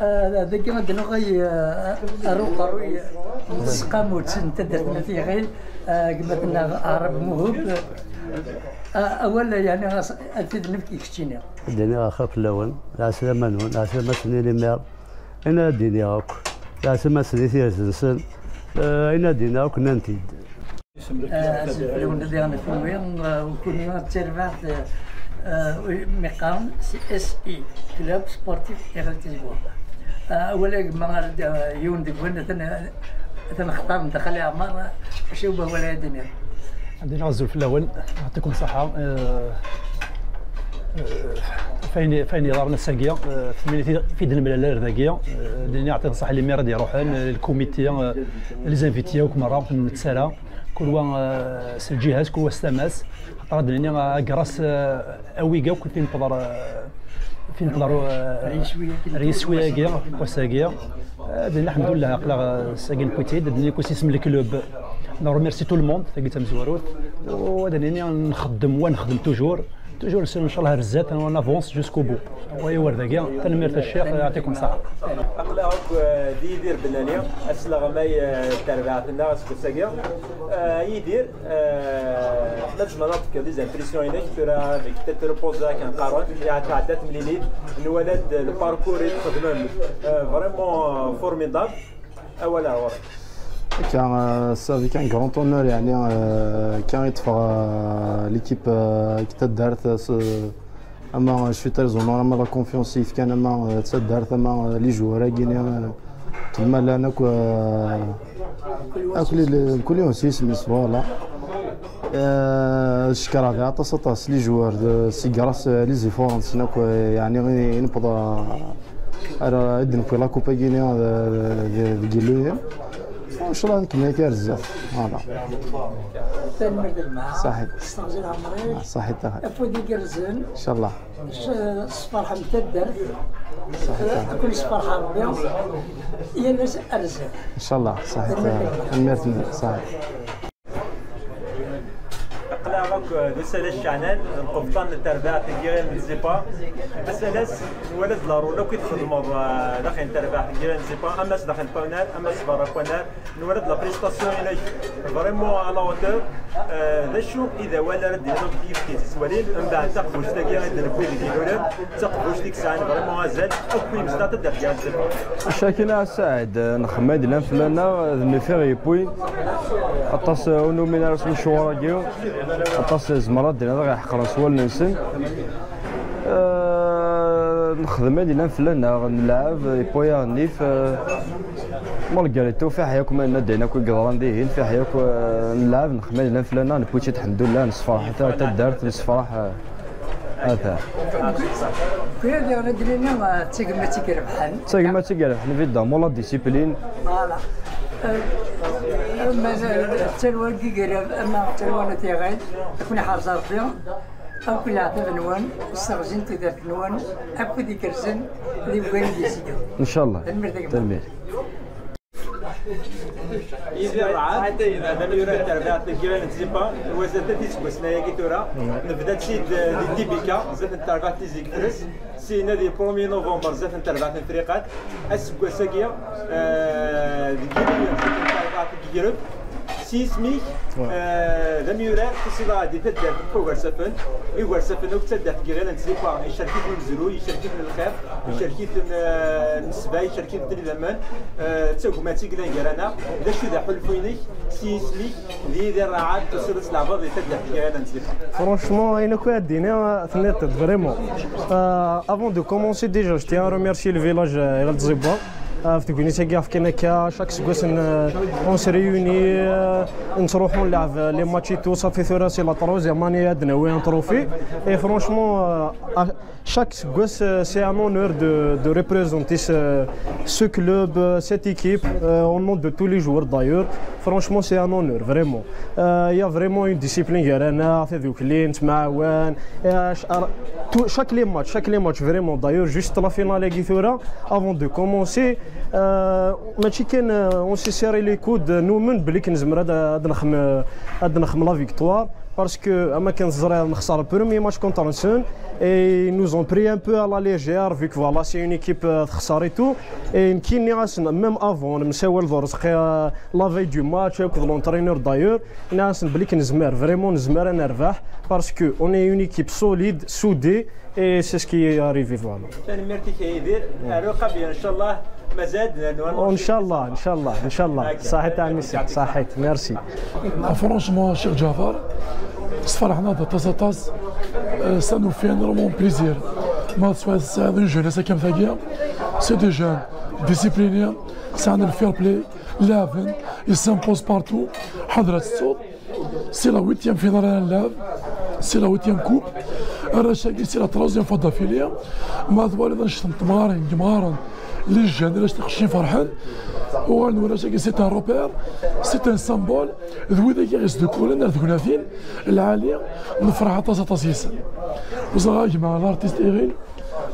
هذاك ما دنوغي روقروي سقاموت انت درتنا في غير كما عرب موهوب اولا يعني الفيد نفكي كشتينا الدنيا خاف اللون لا سلامة نون لا سلامة سنين المير انا الدنيا لا سلامة سنين ثلاث انا الدنيا كنا نتيد اللون اللي انا فوين وكنا تربعت مقام سي اس اي كلوب سبورتيف اغلتيزبور اولا ما يون ديكونا تنختار ندخل عمار شوبه ولا الدنيا عندنا غزول في الاول يعطيكم الصحه فين يضربنا الساقيه في دن ملال ذاكيه اللي يعطي الصحه اللي ميراد يروحون الكوميتي لي زانفيتيا وكمرة نتسالى كل واحد الجهات كل واحد استماس طردنا كراس اويكا وكل فين نقدروا ريسويه كيا وساقيه دنا الحمد لله عقلا ساقين بوتيد دنا كوسي اسم الكلوب نرميرسي تو الموند تاقيت مزواروت وداني نخدم توجور نسير ان شاء الله رزات انا افونس جوسكو بو وهي ورده كاع تنميرت الشيخ يعطيكم الصحه اقلاوك يدير بنانيا اسلا ماي تربعتنا سكساكيا يدير نفس مناطق دي زامبريسيون هناك ترى كتر بوزا كان قارون تعدات مليليت الولد الباركور يخدم فريمون فورميدابل اولا هو كان كان grand honneur يعني كان يتفق ليكيب كي دارت اما شو ترزون اما لا كونفيونس كان اما تدارت اما لي جوار كاين تما انا كل يوم سيسميس فوالا الشكر هذا عطاس لي جوار سي غراس لي زيفورنس يعني نبدا راه يدن في لا كوبا غينيا ديال ان شاء الله كنا كارزه فوالا تنمرد معاه صحيح استغزل عمري صحيح افودي كرزن ان شاء الله الصفرحه متدر كل صفرحه ربي هي الناس ارزق ان شاء الله صحيح المرتين صحيح اقلاعك دسالة الشعنان القبطان الترباع تنجيرين نزيبا دسالة ولد لارو لو كي تخدموا داخل ترباع تنجيرين نزيبا اما داخل باونار اما سبارا باونار نولد لا بريستاسيون الى فريمون على وتر ذا شو اذا ولا رد يدوك كيف كيتسوالين من بعد تقبوش تلاقي غير نبوي ديالو تقبوش ديك الساعه فريمون غازال اوكي مزدا تدير كاع نزيبا شاكينا سعد نخمد لنا فلانا نفيغي بوين اطاس نومينارس مشوار كيو اطاس زمرات ديالنا غير حقرا سوال ننسن نخدم ديالنا فلانا نلعب بويا نيف مالكاريتو في حياكم ان دينا كوي قدران ديهين في حياك نلعب نخدم ديالنا فلانا نبوتي الحمد لله نصفرح حتى دارت نصفرح هذا كي ديال درينا تيكما تيكربحن تيكما تيكربحن في الدم ولا ديسيبلين فوالا اما التلوان كي قرب اما التلوان تيغيد كنا حافظ ربي او كل عطيب نوان استغزين تدار نوان اكو ديك الرزن اللي بغينا ديسيدو ان شاء الله تنمير إذا رعاد إذا لم يرى تربية تنجيرين نزيبا وزادت تيسكوسنا يا كيتورا نبدا سيد دي تيبيكا زاد التربية تيزيكترس سي نادي 1 نوفمبر زاد التربية الفريقات السكوساكيا ديال سيسميك لم يرى تصير دي تدار فوق سفن يوغر سفن وتدار غير نزيبا يشاركي في الزرو يشاركي في الخير يشاركي في السباي يشاركي في الزمان تاكماتي كلا كرانا لا شو ذا حلفينيك سيسميك اللي يدير رعاد تصير تلعب دي تدار غير نزيبا Franchement, il y a des fenêtres vraiment. Avant de commencer déjà, je tiens à remercier le village El Ziba. في تكونيتي كاع في كنكا شاك سكواس اون سي ريوني نروحو نلعب لي ماتشيتو صافي ثلاثي لا تروزيام اني عندنا وين تروفي اي فرونشمون chaque gosse c'est un honneur de représenter ce club, cette équipe au nom de tous les joueurs d'ailleurs. Franchement c'est un honneur vraiment. Il y a vraiment une discipline garana في ذوك اللي نتمعاون chaque les matchs vraiment d'ailleurs juste la finale كيثورا avant de commencer ماشي كان اون سي سيري لي كود نؤمن بلي كنزمر هاد نخم لا فيكتوار parce que ما كنزرع نخسر البروميي ماتش كونتر نسون et ils nous ont pris un peu à la légère vu que voilà c'est une équipe خساري tout et نكيني même avant نمساول درسقي la veille du match avec l'entraîneur d'ailleurs ناس بلي كنزمر vraiment نزمر نربح parce que on est une équipe solide soudée et c'est ce qui est arrivé voilà. تنمرتي كيدير عروقه بيان ان شاء الله مزاد ان شاء الله ان شاء الله ان شاء الله صحيت على المسا صحيت ميرسي. Franchement, cher Jafar, فرحنا تاس ça nous fait énormément plaisir. C'est une jeunesse comme ça, c'est des jeunes disciplinés, c'est un fair play, لعبن, ils s'imposent partout. حضرة الصوت, c'est la 8e finale à l'AV, c'est la 8e coupe. الرشاقي c'est la 3e fois d'affilée. ما ثوالي نشط تمارن les jeunes اللي تخشين فرحان. وغنورا سي ان روبير سي ان سامبول ذوي ذاك يغيس كولن ذكناثين العاليه نفرح طاسيس وصغا جماعه الارتيست ايغيل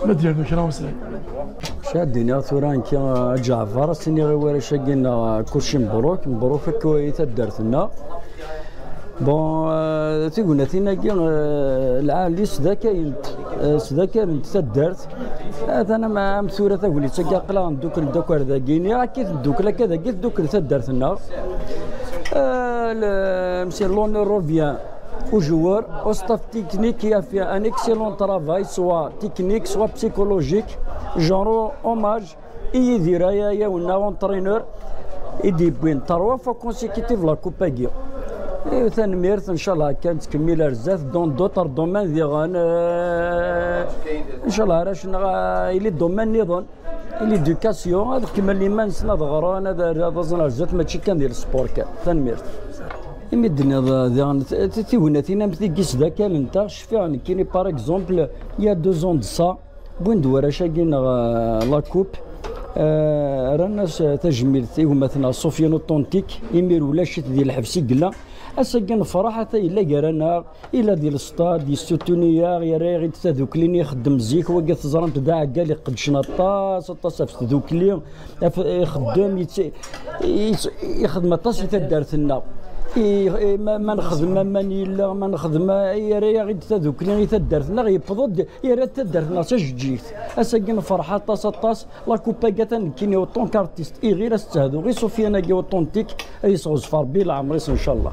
ما ديالنا كرا وسلام شادينا ثوران كي جعفر سيني غير ورا شاقينا كلشي مبروك كويس دارتنا بون تيقولنا تينا كي العالي سدا تدارت هذا انا ما مثوره تقول لي تلقى قلا ندوك هذا كيني كي تدوك كذا كي تدوك تدارتنا مسير لونور روفيان au joueur, au staff technique qui a fait un excellent travail, soit technique, soit psychologique. Genre hommage, il dirait il y a un entraîneur, il dit bien 3 fois consécutive la Coupe Guy. Et تنميرت ان شاء الله كانت تكمل الزاف دون دوتر دومين ديغان ان شاء الله راش الى دومين نظام ليدوكاسيون هذا كما اللي ما نسنا غران هذا زنا الزات ماشي كان ديال السبور كان تنميرت يمدنا تيوناتينا مثل كيس ذاك انت شفي يعني كاين باغ اكزومبل يا 2 ans de ça بوين دوره شاكين لا كوب رانا تجميل مثلا سفيان اوتونتيك يمير ولا شت ديال الحبسي قلا اسكن فرحه الا قرانا الا ديال السطاد يستونيا يا راه تذوكليني يخدم زيك وقت زرمت داع قال لي قد شنطاس في ذوكلي يخدم يخدم طاس تدارتنا ما نخدم ما نخدم يا راه غير تذوكلي غير تدارتنا غيبضد يا راه تدارتنا سجيت اسكن فرحه طاس لا كوبا كاتن كيني اوطون كارتيست غير استهدو غير سفيان كي اوطونتيك يسوز فار بلا عمريس ان شاء الله.